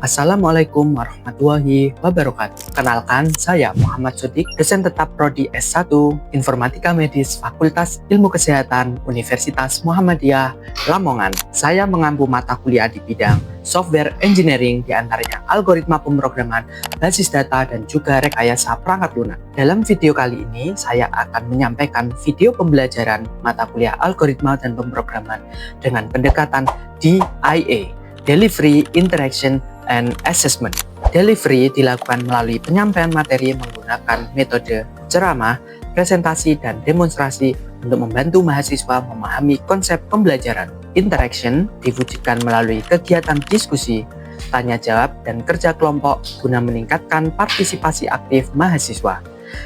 Assalamualaikum warahmatullahi wabarakatuh. Kenalkan, saya Muhammad Sodik, dosen tetap Prodi S1 Informatika Medis Fakultas Ilmu Kesehatan Universitas Muhammadiyah Lamongan. Saya mengampu mata kuliah di bidang Software Engineering, diantaranya algoritma pemrograman, basis data, dan juga rekayasa perangkat lunak. Dalam video kali ini, saya akan menyampaikan video pembelajaran mata kuliah algoritma dan pemrograman dengan pendekatan DIA, Delivery, Interaction, and Assessment. Delivery dilakukan melalui penyampaian materi menggunakan metode ceramah, presentasi, dan demonstrasi untuk membantu mahasiswa memahami konsep pembelajaran. Interaction diwujudkan melalui kegiatan diskusi, tanya jawab, dan kerja kelompok guna meningkatkan partisipasi aktif mahasiswa.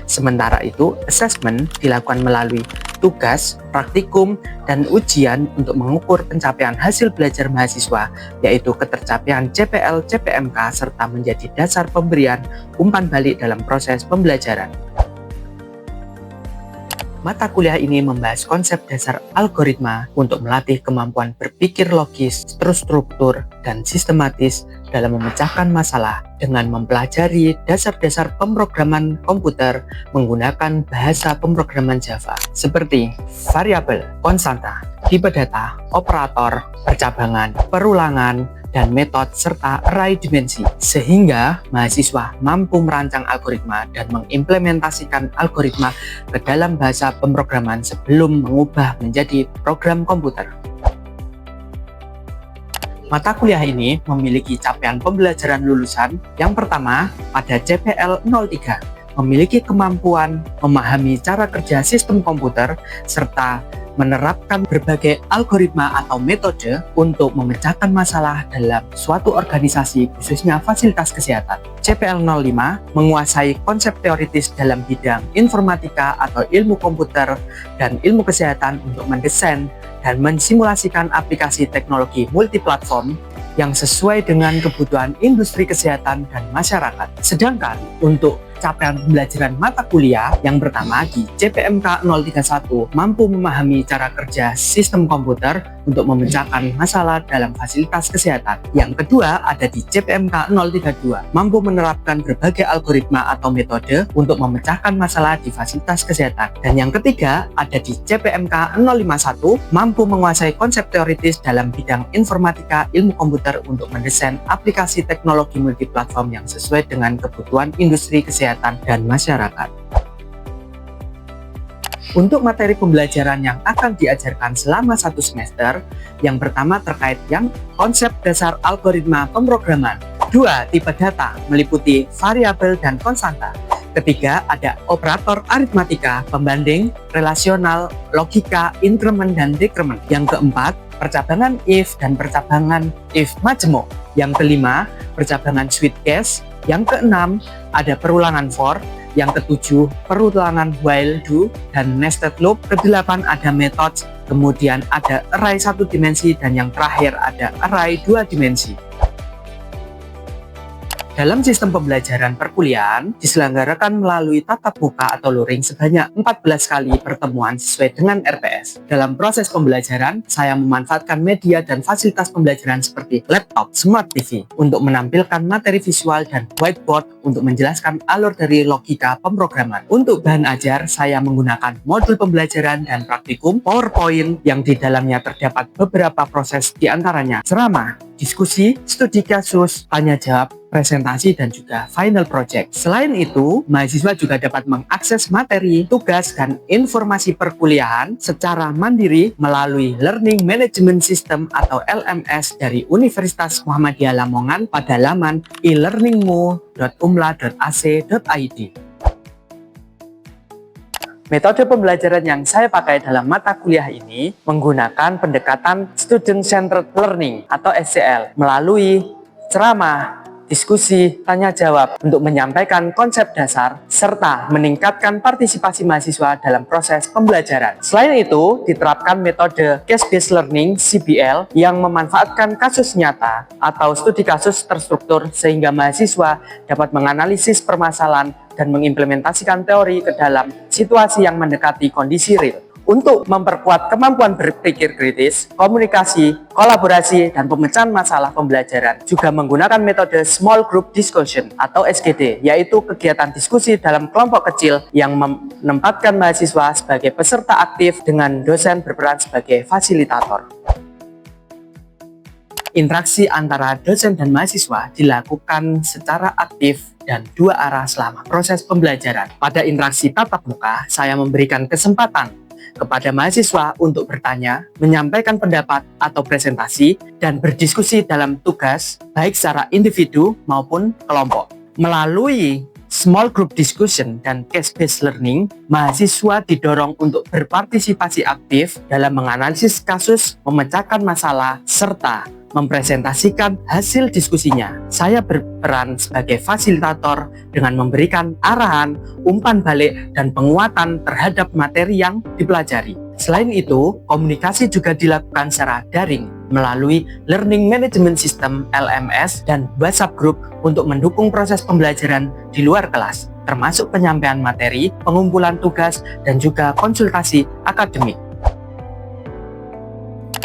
Sementara itu, assessment dilakukan melalui tugas, praktikum, dan ujian untuk mengukur pencapaian hasil belajar mahasiswa, yaitu ketercapaian CPL, CPMK, serta menjadi dasar pemberian umpan balik dalam proses pembelajaran. Mata kuliah ini membahas konsep dasar algoritma untuk melatih kemampuan berpikir logis, terstruktur, dan sistematis dalam memecahkan masalah dengan mempelajari dasar-dasar pemrograman komputer menggunakan bahasa pemrograman Java seperti variabel, konstanta, tipe data, operator, percabangan, perulangan, dan metode serta array dimensi, sehingga mahasiswa mampu merancang algoritma dan mengimplementasikan algoritma ke dalam bahasa pemrograman sebelum mengubah menjadi program komputer. Mata kuliah ini memiliki capaian pembelajaran lulusan yang pertama pada CPL 03, memiliki kemampuan memahami cara kerja sistem komputer serta menerapkan berbagai algoritma atau metode untuk memecahkan masalah dalam suatu organisasi, khususnya fasilitas kesehatan. CPL 05 menguasai konsep teoritis dalam bidang informatika atau ilmu komputer dan ilmu kesehatan untuk mendesain dan mensimulasikan aplikasi teknologi multiplatform yang sesuai dengan kebutuhan industri kesehatan dan masyarakat. Sedangkan untuk capaian pembelajaran mata kuliah yang pertama di CPMK 031 mampu memahami cara kerja sistem komputer untuk memecahkan masalah dalam fasilitas kesehatan. Yang kedua ada di CPMK 032 mampu menerapkan berbagai algoritma atau metode untuk memecahkan masalah di fasilitas kesehatan. Dan yang ketiga ada di CPMK 051 mampu menguasai konsep teoritis dalam bidang informatika ilmu komputer untuk mendesain aplikasi teknologi multiplatform yang sesuai dengan kebutuhan industri kesehatan dan masyarakat. Untuk materi pembelajaran yang akan diajarkan selama satu semester, yang pertama terkait yang konsep dasar algoritma pemrograman. Dua, tipe data, meliputi variabel dan konstanta. Ketiga, ada operator aritmatika, pembanding, relasional, logika, increment, dan decrement. Yang keempat, percabangan if dan percabangan if majemuk. Yang kelima, percabangan switch case. Yang keenam, ada perulangan for. Yang ketujuh, perulangan while do dan nested loop. Kedelapan, ada methods. Kemudian ada array satu dimensi. Dan yang terakhir, ada array dua dimensi. Dalam sistem pembelajaran perkuliahan diselenggarakan melalui tatap muka atau luring sebanyak 14 kali pertemuan sesuai dengan RPS. Dalam proses pembelajaran, saya memanfaatkan media dan fasilitas pembelajaran seperti laptop, smart TV untuk menampilkan materi visual dan whiteboard untuk menjelaskan alur dari logika pemrograman. Untuk bahan ajar, saya menggunakan modul pembelajaran dan praktikum PowerPoint yang di dalamnya terdapat beberapa proses diantaranya ceramah, diskusi, studi kasus, tanya jawab, presentasi, dan juga final project. Selain itu, mahasiswa juga dapat mengakses materi, tugas, dan informasi perkuliahan secara mandiri melalui Learning Management System atau LMS dari Universitas Muhammadiyah Lamongan pada laman elearningmu.umla.ac.id. Metode pembelajaran yang saya pakai dalam mata kuliah ini menggunakan pendekatan Student-Centered Learning atau SCL melalui ceramah, diskusi, tanya jawab untuk menyampaikan konsep dasar serta meningkatkan partisipasi mahasiswa dalam proses pembelajaran. Selain itu, diterapkan metode Case-Based Learning (CBL) yang memanfaatkan kasus nyata atau studi kasus terstruktur sehingga mahasiswa dapat menganalisis permasalahan dan mengimplementasikan teori ke dalam situasi yang mendekati kondisi real. Untuk memperkuat kemampuan berpikir kritis, komunikasi, kolaborasi, dan pemecahan masalah pembelajaran juga menggunakan metode Small Group Discussion atau SGD, yaitu kegiatan diskusi dalam kelompok kecil yang menempatkan mahasiswa sebagai peserta aktif dengan dosen berperan sebagai fasilitator. Interaksi antara dosen dan mahasiswa dilakukan secara aktif dan dua arah selama proses pembelajaran. Pada interaksi tatap muka, saya memberikan kesempatan kepada mahasiswa untuk bertanya, menyampaikan pendapat atau presentasi, dan berdiskusi dalam tugas, baik secara individu maupun kelompok. Melalui small group discussion dan case-based learning, mahasiswa didorong untuk berpartisipasi aktif dalam menganalisis kasus, memecahkan masalah, serta mempresentasikan hasil diskusinya. Saya berperan sebagai fasilitator dengan memberikan arahan, umpan balik, dan penguatan terhadap materi yang dipelajari. Selain itu, komunikasi juga dilakukan secara daring melalui Learning Management System (LMS) dan WhatsApp Group untuk mendukung proses pembelajaran di luar kelas, termasuk penyampaian materi, pengumpulan tugas, dan juga konsultasi akademik.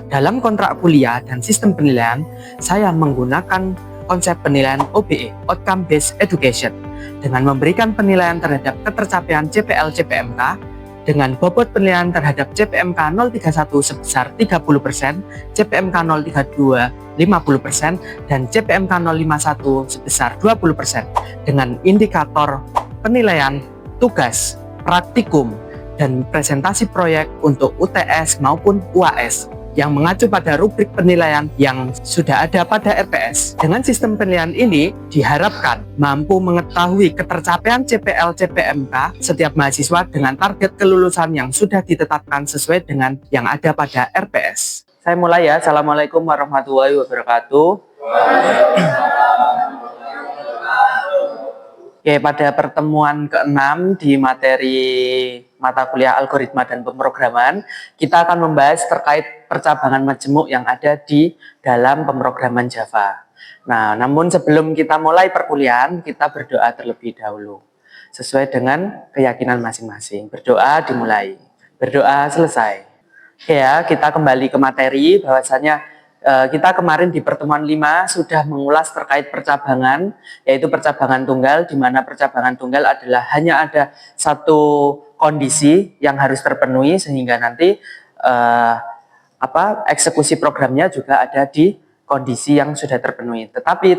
Dalam kontrak kuliah dan sistem penilaian, saya menggunakan konsep penilaian OBE, Outcome Based Education, dengan memberikan penilaian terhadap ketercapaian CPL-CPMK dengan bobot penilaian terhadap CPMK 031 sebesar 30%, CPMK 032 50%, dan CPMK 051 sebesar 20% dengan indikator penilaian tugas, praktikum, dan presentasi proyek untuk UTS maupun UAS yang mengacu pada rubrik penilaian yang sudah ada pada RPS. Dengan sistem penilaian ini diharapkan mampu mengetahui ketercapaian CPL-CPMK setiap mahasiswa dengan target kelulusan yang sudah ditetapkan sesuai dengan yang ada pada RPS. Saya mulai ya. Assalamualaikum warahmatullahi wabarakatuh. Oke, pada pertemuan ke-6 di materi mata kuliah algoritma dan pemrograman, kita akan membahas terkait percabangan majemuk yang ada di dalam pemrograman Java. Nah, namun sebelum kita mulai perkuliahan, kita berdoa terlebih dahulu. Sesuai dengan keyakinan masing-masing. Berdoa dimulai. Berdoa selesai. Oke ya, kita kembali ke materi bahwasanya kita kemarin di pertemuan 5 sudah mengulas terkait percabangan, yaitu percabangan tunggal, di mana percabangan tunggal adalah hanya ada satu kondisi yang harus terpenuhi sehingga nanti eksekusi programnya juga ada di kondisi yang sudah terpenuhi. Tetapi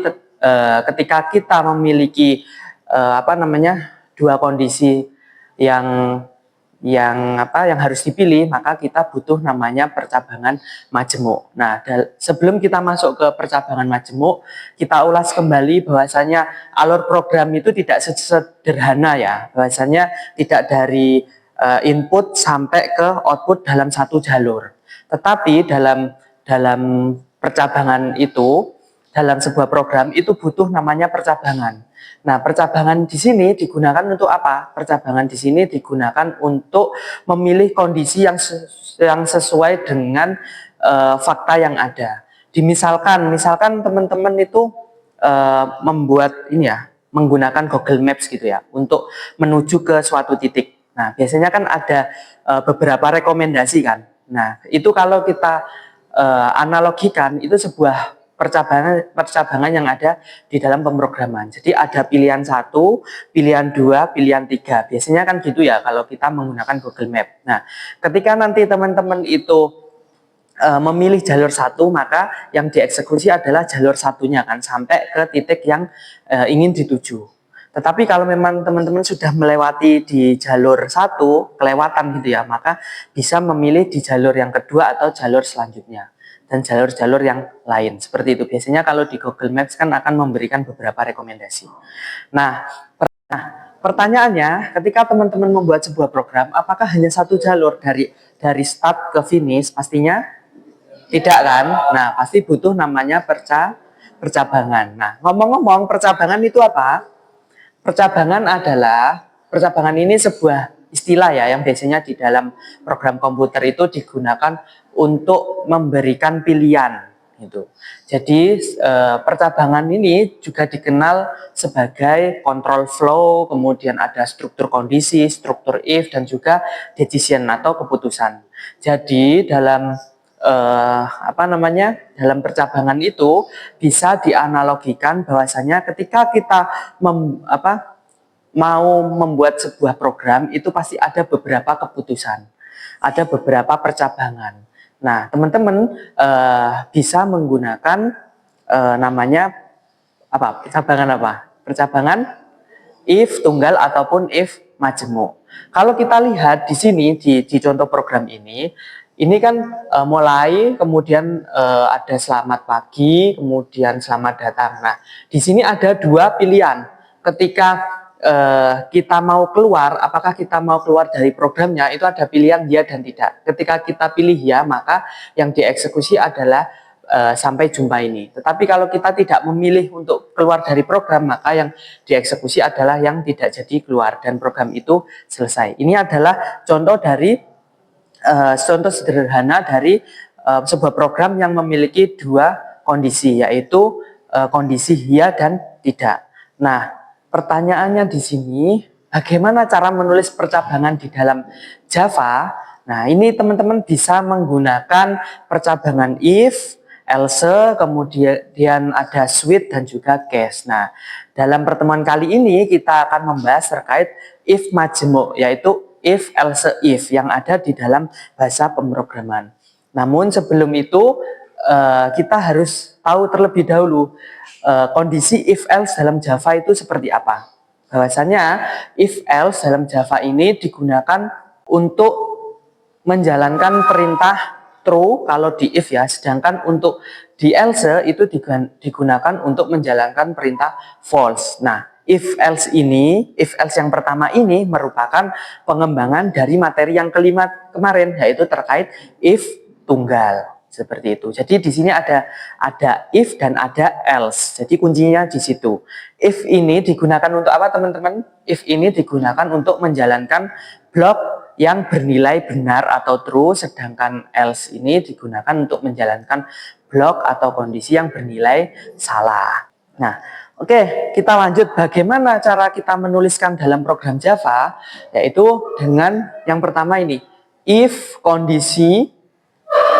ketika kita memiliki dua kondisi yang harus dipilih, maka kita butuh namanya percabangan majemuk. Nah, sebelum kita masuk ke percabangan majemuk, kita ulas kembali bahwasanya alur program itu tidak sederhana ya, bahwasanya tidak dari input sampai ke output dalam satu jalur. Tetapi dalam percabangan itu, dalam sebuah program itu butuh namanya percabangan. Nah, percabangan di sini digunakan untuk apa? Percabangan di sini digunakan untuk memilih kondisi yang sesuai dengan fakta yang ada. Misalkan teman-teman itu membuat menggunakan Google Maps gitu ya, untuk menuju ke suatu titik. Nah, biasanya kan ada beberapa rekomendasi kan. Nah, itu kalau kita analogikan, itu sebuah percabangan yang ada di dalam pemrograman. Jadi ada pilihan 1, pilihan 2, pilihan 3. Biasanya kan gitu ya kalau kita menggunakan Google Map. Nah, ketika nanti teman-teman itu memilih jalur 1, maka yang dieksekusi adalah jalur satunya kan, sampai ke titik yang ingin dituju. Tetapi kalau memang teman-teman sudah melewati di jalur 1, kelewatan gitu ya, maka bisa memilih di jalur yang kedua atau jalur selanjutnya dan jalur-jalur yang lain. Seperti itu. Biasanya kalau di Google Maps kan akan memberikan beberapa rekomendasi. Nah, pertanyaannya, ketika teman-teman membuat sebuah program, apakah hanya satu jalur dari start ke finish? Pastinya tidak kan? Nah, pasti butuh namanya percabangan. Nah, ngomong-ngomong, percabangan itu apa? Percabangan ini sebuah istilah ya yang biasanya di dalam program komputer itu digunakan untuk memberikan pilihan Gitu. Jadi percabangan ini juga dikenal sebagai control flow, kemudian ada struktur kondisi, struktur if, dan juga decision atau keputusan. Jadi dalam dalam percabangan itu bisa dianalogikan bahwasanya ketika kita mau membuat sebuah program itu pasti ada beberapa keputusan, ada beberapa percabangan. Nah, teman-teman bisa menggunakan namanya percabangan Percabangan if tunggal ataupun if majemuk. Kalau kita lihat di sini di contoh program ini kan mulai, kemudian ada selamat pagi, kemudian selamat datang. Nah, di sini ada dua pilihan. Ketika kita mau keluar, apakah kita mau keluar dari programnya, itu ada pilihan ya dan tidak. Ketika kita pilih ya, maka yang dieksekusi adalah sampai jumpa ini. Tetapi kalau kita tidak memilih untuk keluar dari program, maka yang dieksekusi adalah yang tidak jadi keluar dan program itu selesai. Ini adalah contoh contoh sederhana dari sebuah program yang memiliki dua kondisi, yaitu kondisi ya dan tidak. Nah, pertanyaannya di sini, bagaimana cara menulis percabangan di dalam Java? Nah, ini teman-teman bisa menggunakan percabangan if, else, kemudian ada switch dan juga case. Nah, dalam pertemuan kali ini kita akan membahas terkait if majemuk, yaitu if, else, if yang ada di dalam bahasa pemrograman. Namun sebelum itu kita harus tahu terlebih dahulu kondisi if else dalam Java itu seperti apa. Bahwasanya if else dalam Java ini digunakan untuk menjalankan perintah true kalau di if ya, sedangkan untuk di else itu digunakan untuk menjalankan perintah false. Nah, if else yang pertama ini merupakan pengembangan dari materi yang kelima kemarin, yaitu terkait if tunggal. Seperti itu. Jadi di sini ada if dan ada else. Jadi kuncinya di situ. If ini digunakan untuk apa, teman-teman? If ini digunakan untuk menjalankan blok yang bernilai benar atau true, sedangkan else ini digunakan untuk menjalankan blok atau kondisi yang bernilai salah. Nah, oke, kita lanjut bagaimana cara kita menuliskan dalam program Java, yaitu dengan yang pertama ini, if kondisi,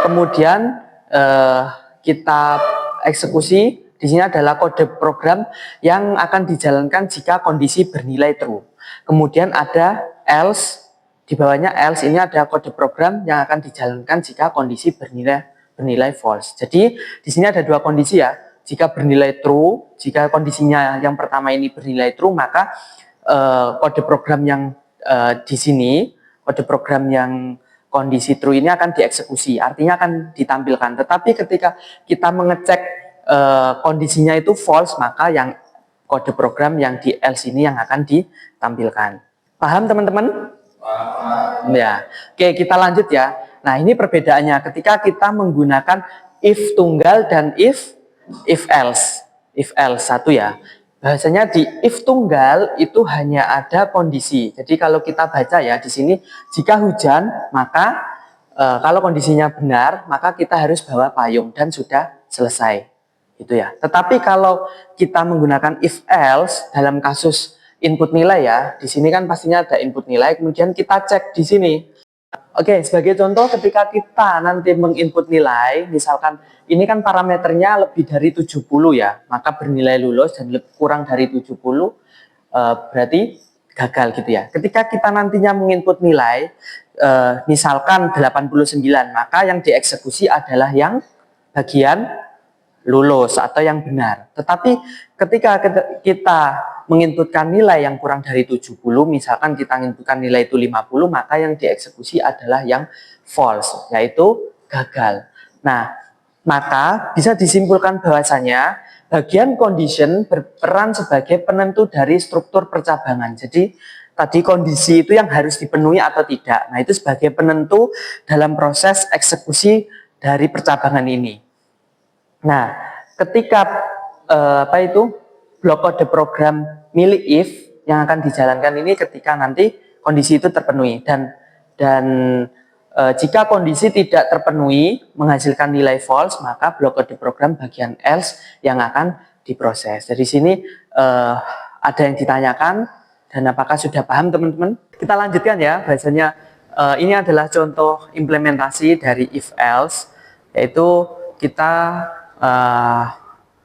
kemudian kita eksekusi. Di sini adalah kode program yang akan dijalankan jika kondisi bernilai true. Kemudian ada else, di bawahnya else ini ada kode program yang akan dijalankan jika kondisi bernilai false. Jadi di sini ada dua kondisi ya. Jika bernilai true, jika kondisinya yang pertama ini bernilai true, maka kode program yang di sini, kode program yang kondisi true ini akan dieksekusi, artinya akan ditampilkan. Tetapi ketika kita mengecek kondisinya itu false, maka yang kode program yang di else ini yang akan ditampilkan. Paham teman-teman? Ya. Oke, kita lanjut ya. Nah, ini perbedaannya ketika kita menggunakan if tunggal dan if else. If else satu ya. Bahasanya di if tunggal itu hanya ada kondisi. Jadi kalau kita baca ya di sini, jika hujan maka kalau kondisinya benar maka kita harus bawa payung dan sudah selesai. Itu ya. Tetapi kalau kita menggunakan if else dalam kasus input nilai ya, di sini kan pastinya ada input nilai, kemudian kita cek di sini. Oke, sebagai contoh ketika kita nanti menginput nilai, misalkan ini kan parameternya lebih dari 70 ya, maka bernilai lulus, dan kurang dari 70 berarti gagal gitu ya. Ketika kita nantinya menginput nilai misalkan 89, maka yang dieksekusi adalah yang bagian lulus atau yang benar. Tetapi ketika kita menginputkan nilai yang kurang dari 70, misalkan kita menginputkan nilai itu 50, maka yang dieksekusi adalah yang false, yaitu gagal. Nah, maka bisa disimpulkan bahwasanya bagian condition berperan sebagai penentu dari struktur percabangan. Jadi tadi kondisi itu yang harus dipenuhi atau tidak. Nah, itu sebagai penentu dalam proses eksekusi dari percabangan ini. Nah, ketika blok kode program milik if yang akan dijalankan ini ketika nanti kondisi itu terpenuhi dan Jika kondisi tidak terpenuhi menghasilkan nilai false, maka blok kode program bagian else yang akan diproses. Dari sini ada yang ditanyakan dan apakah sudah paham teman-teman? Kita lanjutkan ya, bahasanya ini adalah contoh implementasi dari if else, yaitu kita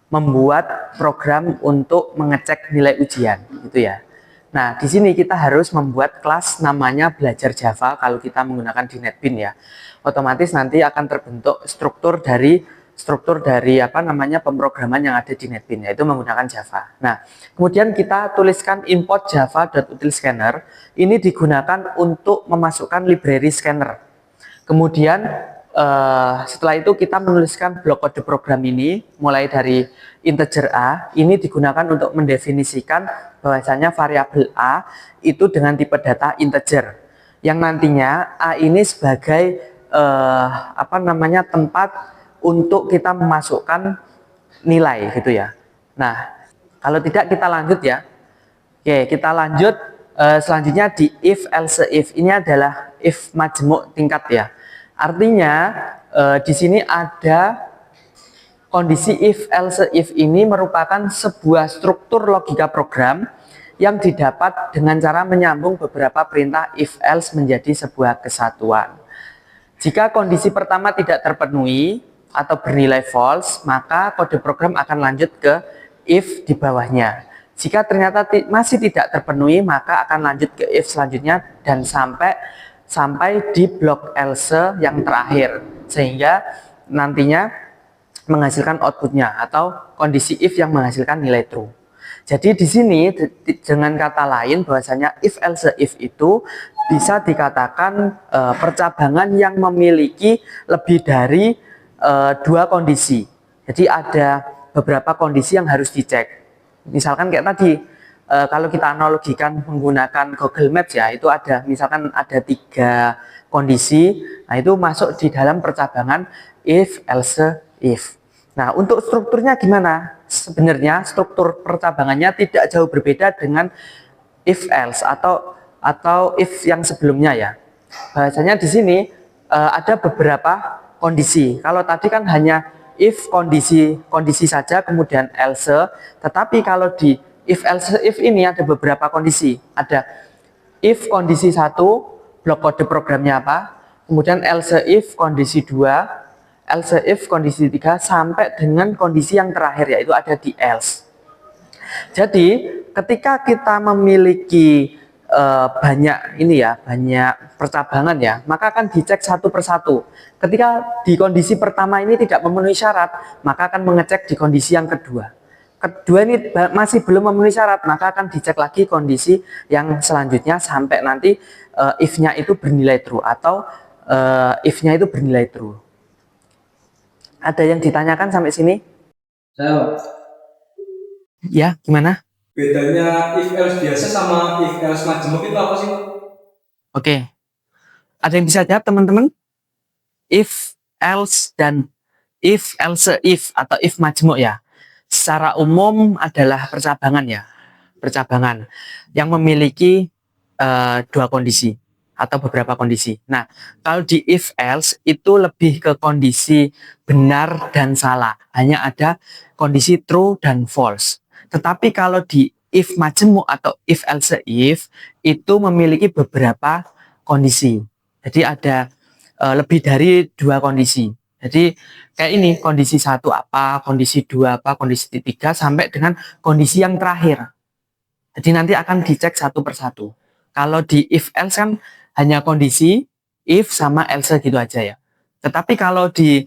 membuat program untuk mengecek nilai ujian, gitu ya. Nah, di sini kita harus membuat kelas namanya belajar Java kalau kita menggunakan di NetBeans ya. Otomatis nanti akan terbentuk struktur dari apa namanya pemrograman yang ada di NetBeans, yaitu menggunakan Java. Nah, kemudian kita tuliskan import java.utilscanner. Ini digunakan untuk memasukkan library scanner. Kemudian setelah itu kita menuliskan blok kode program ini mulai dari integer A. Ini digunakan untuk mendefinisikan bahwasanya variabel A itu dengan tipe data integer, yang nantinya A ini sebagai apa namanya tempat untuk kita memasukkan nilai gitu ya. Nah, kalau tidak kita lanjut ya. Oke, kita lanjut selanjutnya di if else if. Ini adalah if majemuk tingkat ya. Artinya di sini ada kondisi if else if ini merupakan sebuah struktur logika program yang didapat dengan cara menyambung beberapa perintah if else menjadi sebuah kesatuan. Jika kondisi pertama tidak terpenuhi atau bernilai false, maka kode program akan lanjut ke if di bawahnya. Jika ternyata masih tidak terpenuhi, maka akan lanjut ke if selanjutnya dan sampai di blok else yang terakhir, sehingga nantinya menghasilkan outputnya atau kondisi if yang menghasilkan nilai true. Jadi di sini dengan kata lain bahwasanya if else if itu bisa dikatakan percabangan yang memiliki lebih dari dua kondisi. Jadi ada beberapa kondisi yang harus dicek. Misalkan kayak tadi, kalau kita analogikan menggunakan Google Maps ya, itu ada misalkan ada 3 kondisi. Nah, itu masuk di dalam percabangan if else if. Nah, untuk strukturnya gimana? Sebenarnya struktur percabangannya tidak jauh berbeda dengan if else atau if yang sebelumnya ya. Bahasanya di sini ada beberapa kondisi. Kalau tadi kan hanya if kondisi saja kemudian else, tetapi kalau di if else if ini ada beberapa kondisi. Ada if kondisi 1, blok kode programnya apa, kemudian else if kondisi 2, else if kondisi 3, sampai dengan kondisi yang terakhir yaitu ada di else. Jadi ketika kita memiliki banyak percabangan ya, maka akan dicek satu persatu. Ketika di kondisi pertama ini tidak memenuhi syarat, maka akan mengecek di kondisi yang kedua. Kedua ini masih belum memenuhi syarat, maka akan dicek lagi kondisi yang selanjutnya sampai nanti if-nya itu bernilai true atau if-nya itu bernilai true. Ada yang ditanyakan sampai sini? Ya, gimana? Bedanya if else biasa sama if else majemuk itu apa sih? Oke. Ada yang bisa jawab teman-teman? If else dan if else if atau if majemuk ya. Secara umum adalah percabangan ya. Percabangan yang memiliki 2 kondisi atau beberapa kondisi. Nah, kalau di if else itu lebih ke kondisi benar dan salah. Hanya ada kondisi true dan false. Tetapi kalau di if majemuk atau if else if itu memiliki beberapa kondisi. Jadi ada lebih dari 2 kondisi. Jadi kayak ini kondisi 1 apa, kondisi 2 apa, kondisi 3 sampai dengan kondisi yang terakhir. Jadi nanti akan dicek satu persatu. Kalau di if else kan hanya kondisi if sama else gitu aja ya. Tetapi kalau di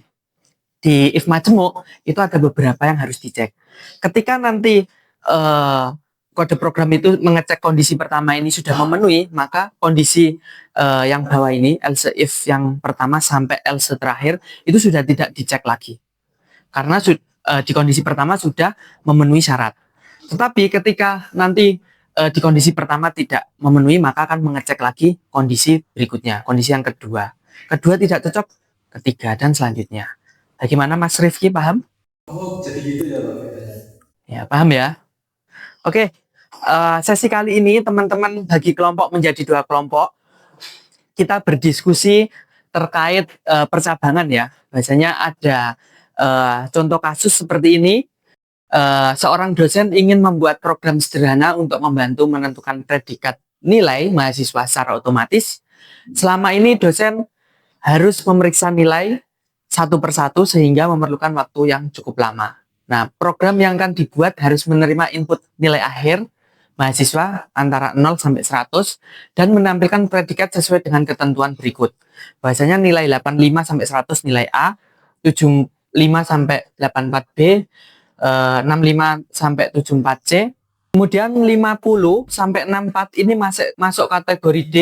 if majemuk itu ada beberapa yang harus dicek. Ketika nanti kode program itu mengecek kondisi pertama ini sudah memenuhi, maka kondisi yang bawah ini else if yang pertama sampai else terakhir itu sudah tidak dicek lagi. Karena di kondisi pertama sudah memenuhi syarat. Tetapi ketika nanti di kondisi pertama tidak memenuhi, maka akan mengecek lagi kondisi berikutnya, kondisi yang kedua. Kedua tidak cocok, ketiga, dan selanjutnya. Bagaimana Mas Rifki, paham? Oh, jadi gitu ya Pak? Ya, paham ya? Oke, sesi kali ini teman-teman bagi kelompok menjadi 2 kelompok. Kita berdiskusi terkait percabangan ya. Biasanya ada contoh kasus seperti ini. Seorang dosen ingin membuat program sederhana untuk membantu menentukan predikat nilai mahasiswa secara otomatis. Selama ini dosen harus memeriksa nilai satu persatu sehingga memerlukan waktu yang cukup lama. Nah, program yang akan dibuat harus menerima input nilai akhir mahasiswa antara 0 sampai 100 dan menampilkan predikat sesuai dengan ketentuan berikut. Bahwasanya nilai 85 sampai 100 nilai A, 75 sampai 84B, 65 sampai 74C, kemudian 50 sampai 64 ini masuk kategori D,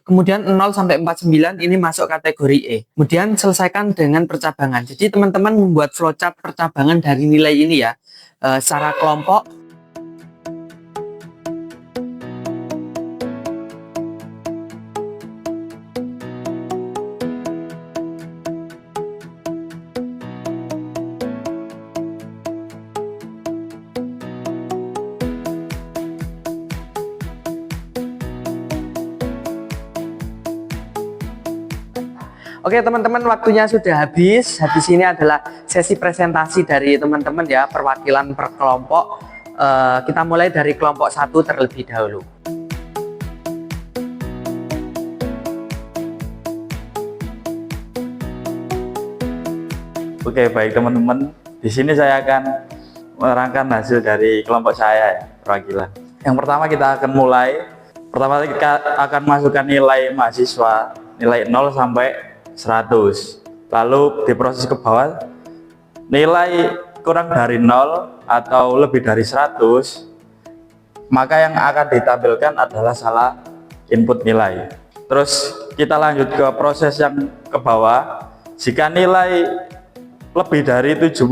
kemudian 0 sampai 49 ini masuk kategori E. Kemudian selesaikan dengan percabangan. Jadi teman-teman membuat flowchart percabangan dari nilai ini ya, secara kelompok. Oke teman-teman, waktunya sudah habis. Habis ini adalah sesi presentasi dari teman-teman ya, perwakilan per kelompok. Kita mulai dari kelompok 1 terlebih dahulu. Oke, baik teman-teman. Di sini saya akan menerangkan hasil dari kelompok saya ya, perwakilan. Yang pertama kita akan mulai. Pertama kita akan masukkan nilai mahasiswa, nilai 0 sampai 100. Lalu diproses ke bawah, nilai kurang dari 0 atau lebih dari 100, maka yang akan ditampilkan adalah salah input nilai. Terus kita lanjut ke proses yang ke bawah. Jika nilai lebih dari 75,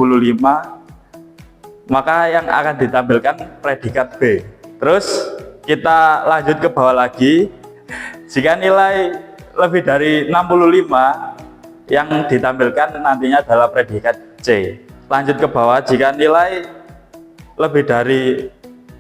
maka yang akan ditampilkan predikat B. Terus kita lanjut ke bawah lagi. Jika nilai lebih dari 65, yang ditampilkan nantinya adalah predikat C. Lanjut ke bawah, jika nilai lebih dari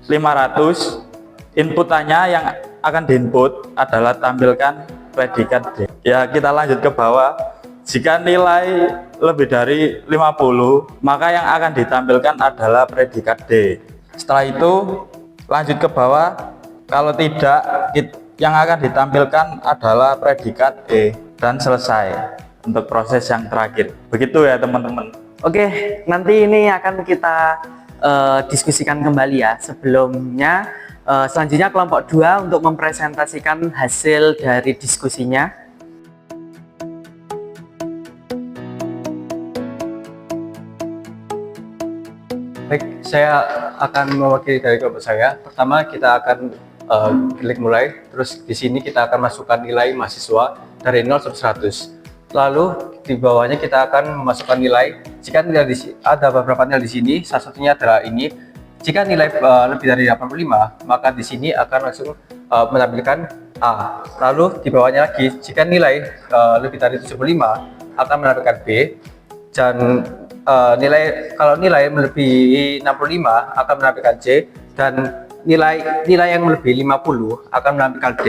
500, inputannya yang akan diinput adalah tampilkan predikat D. Ya, kita lanjut ke bawah. Jika nilai lebih dari 50, maka yang akan ditampilkan adalah predikat D. Setelah itu lanjut ke bawah. Kalau tidak, yang akan ditampilkan adalah predikat E, dan selesai untuk proses yang terakhir. Begitu ya teman-teman. Oke, nanti ini akan kita diskusikan kembali ya. Sebelumnya, selanjutnya kelompok 2 untuk mempresentasikan hasil dari diskusinya. Baik, saya akan mewakili dari kelompok saya. Pertama kita akan klik mulai, terus di sini kita akan masukkan nilai mahasiswa dari 0 sampai 100. Lalu di bawahnya kita akan memasukkan nilai. Jika nilai ada beberapa nilai di sini, salah satunya adalah ini. Jika nilai lebih dari 85, maka di sini akan langsung menampilkan A. Lalu di bawahnya lagi, jika nilai lebih dari 75 akan menampilkan B. Dan kalau nilai melebihi 65 akan menampilkan C, dan nilai yang melebihi 50 akan menampilkan D.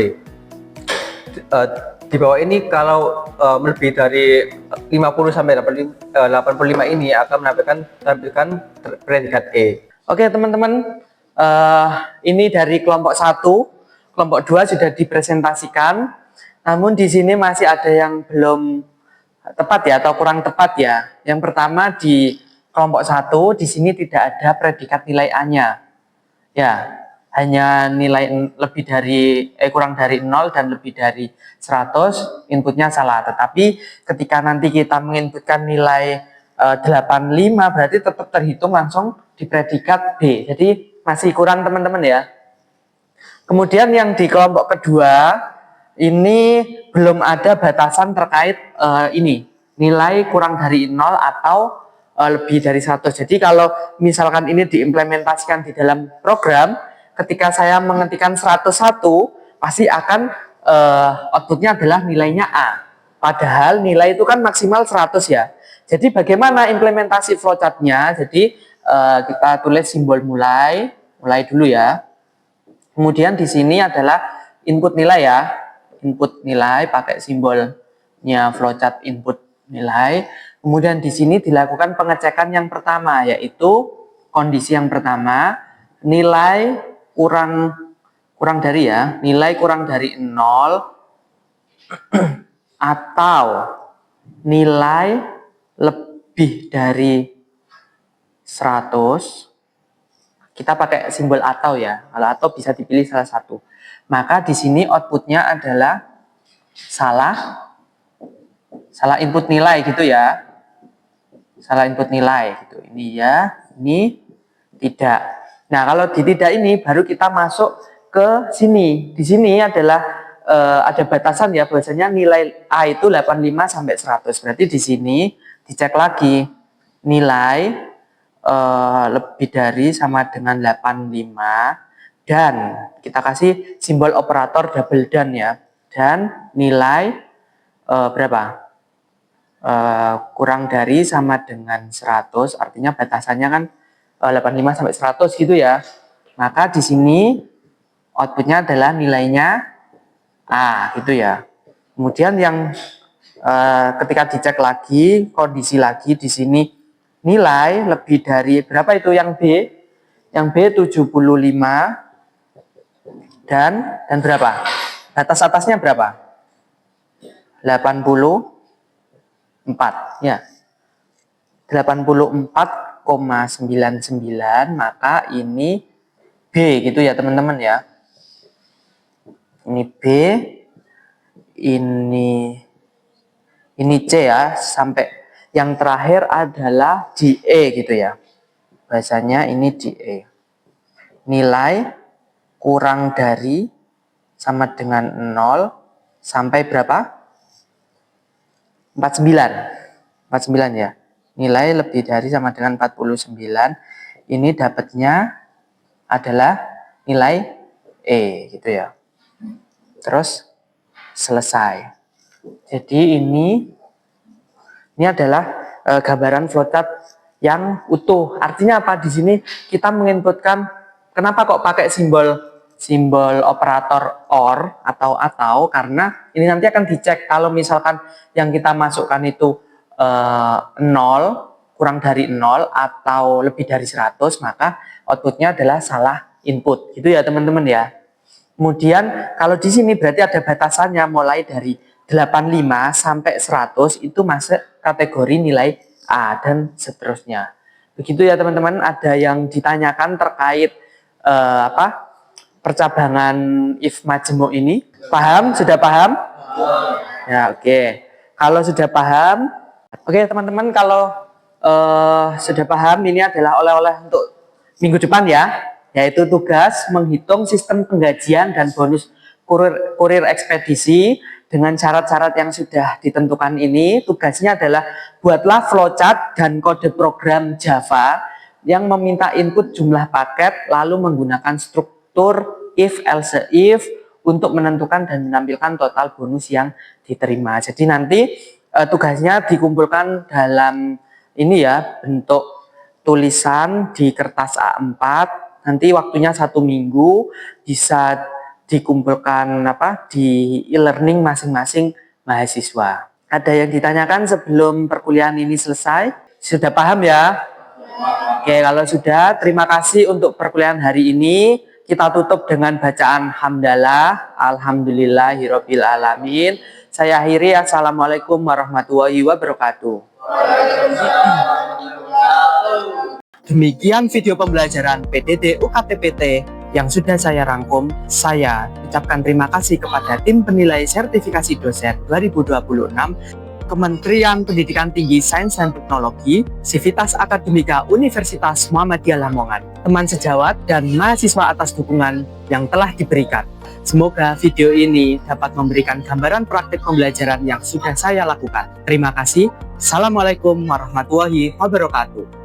Di bawah ini kalau melebihi dari 50 sampai 85 ini akan menampilkan predikat E. Oke teman-teman, ini dari kelompok 1, kelompok 2 sudah dipresentasikan. Namun di sini masih ada yang belum tepat ya, atau kurang tepat ya. Yang pertama di kelompok 1 di sini tidak ada predikat nilai A-nya. Ya, hanya nilai lebih dari kurang dari 0 dan lebih dari 100, inputnya salah. Tetapi ketika nanti kita menginputkan nilai 85, berarti tetap terhitung langsung di predikat B. Jadi masih kurang teman-teman ya. Kemudian yang di kelompok kedua ini belum ada batasan terkait ini nilai kurang dari 0 atau lebih dari 100. Jadi kalau misalkan ini diimplementasikan di dalam program, ketika saya mengetikkan 101 pasti akan outputnya adalah nilainya A. Padahal nilai itu kan maksimal 100 ya. Jadi bagaimana implementasi flowchartnya? Jadi kita tulis simbol mulai dulu ya. Kemudian di sini adalah input nilai ya. Input nilai pakai simbol outputnya flowchart input nilai. Kemudian di sini dilakukan pengecekan yang pertama, yaitu kondisi yang pertama, nilai kurang dari ya, nilai kurang dari 0 atau nilai lebih dari 100. Kita pakai simbol atau ya, kalau atau bisa dipilih salah satu. Maka di sini outputnya adalah salah input nilai gitu ya. Salah input nilai gitu. Ini ya, ini tidak. Nah, kalau di tidak ini baru kita masuk ke sini. Di sini adalah ada batasan ya, bahwasanya nilai A itu 85 sampai 100. Berarti di sini dicek lagi nilai lebih dari sama dengan 85 dan kita kasih simbol operator double dan ya, dan nilai berapa? Kurang dari sama dengan 100, artinya batasannya kan 85 sampai 100 gitu ya. Maka di sini outputnya adalah nilainya A gitu ya. Kemudian yang ketika dicek lagi, kondisi lagi di sini nilai lebih dari berapa itu yang B? Yang B 75 dan berapa? Batas atasnya berapa? 84 ya. 84,99, maka ini B gitu ya teman-teman ya. Ini B, ini C ya, sampai yang terakhir adalah DE gitu ya. Bahasanya ini DE. Nilai kurang dari sama dengan 0 sampai berapa? 49 ya. Nilai lebih dari sama dengan 49. Ini dapatnya adalah nilai E gitu ya. Terus selesai. Jadi ini adalah gambaran flowchart yang utuh. Artinya apa? Di sini kita menginputkan, kenapa kok pakai simbol operator OR atau karena ini nanti akan dicek kalau misalkan yang kita masukkan itu 0, kurang dari 0 atau lebih dari 100, maka outputnya adalah salah input. Gitu ya teman-teman ya. Kemudian kalau di sini berarti ada batasannya mulai dari 85 sampai 100 itu masuk kategori nilai A dan seterusnya. Begitu ya teman-teman. Ada yang ditanyakan terkait percabangan if majemuk ini? Paham? Sudah paham? Ya, oke. Kalau sudah paham, oke teman-teman, kalau sudah paham, ini adalah oleh-oleh untuk minggu depan ya, yaitu tugas menghitung sistem penggajian dan bonus kurir ekspedisi dengan syarat-syarat yang sudah ditentukan ini. Tugasnya adalah buatlah flowchart dan kode program Java yang meminta input jumlah paket lalu menggunakan struktur if else if untuk menentukan dan menampilkan total bonus yang diterima. Jadi nanti tugasnya dikumpulkan dalam ini ya, bentuk tulisan di kertas A4. Nanti waktunya 1 minggu, bisa dikumpulkan di e-learning masing-masing mahasiswa. Ada yang ditanyakan sebelum perkuliahan ini selesai? Sudah paham ya? Oke, kalau sudah, terima kasih untuk perkuliahan hari ini. Kita tutup dengan bacaan hamdalah, alhamdulillahirabbil alamin. Saya akhiri, assalamualaikum warahmatullahi wabarakatuh. Demikian video pembelajaran PDD UKT-PT yang sudah saya rangkum. Saya ucapkan terima kasih kepada tim penilai sertifikasi dosen 2026, Kementerian Pendidikan Tinggi Sains dan Teknologi, Sivitas Akademika Universitas Muhammadiyah Lamongan, teman sejawat dan mahasiswa atas dukungan yang telah diberikan. Semoga video ini dapat memberikan gambaran praktik pembelajaran yang sudah saya lakukan. Terima kasih. Assalamualaikum warahmatullahi wabarakatuh.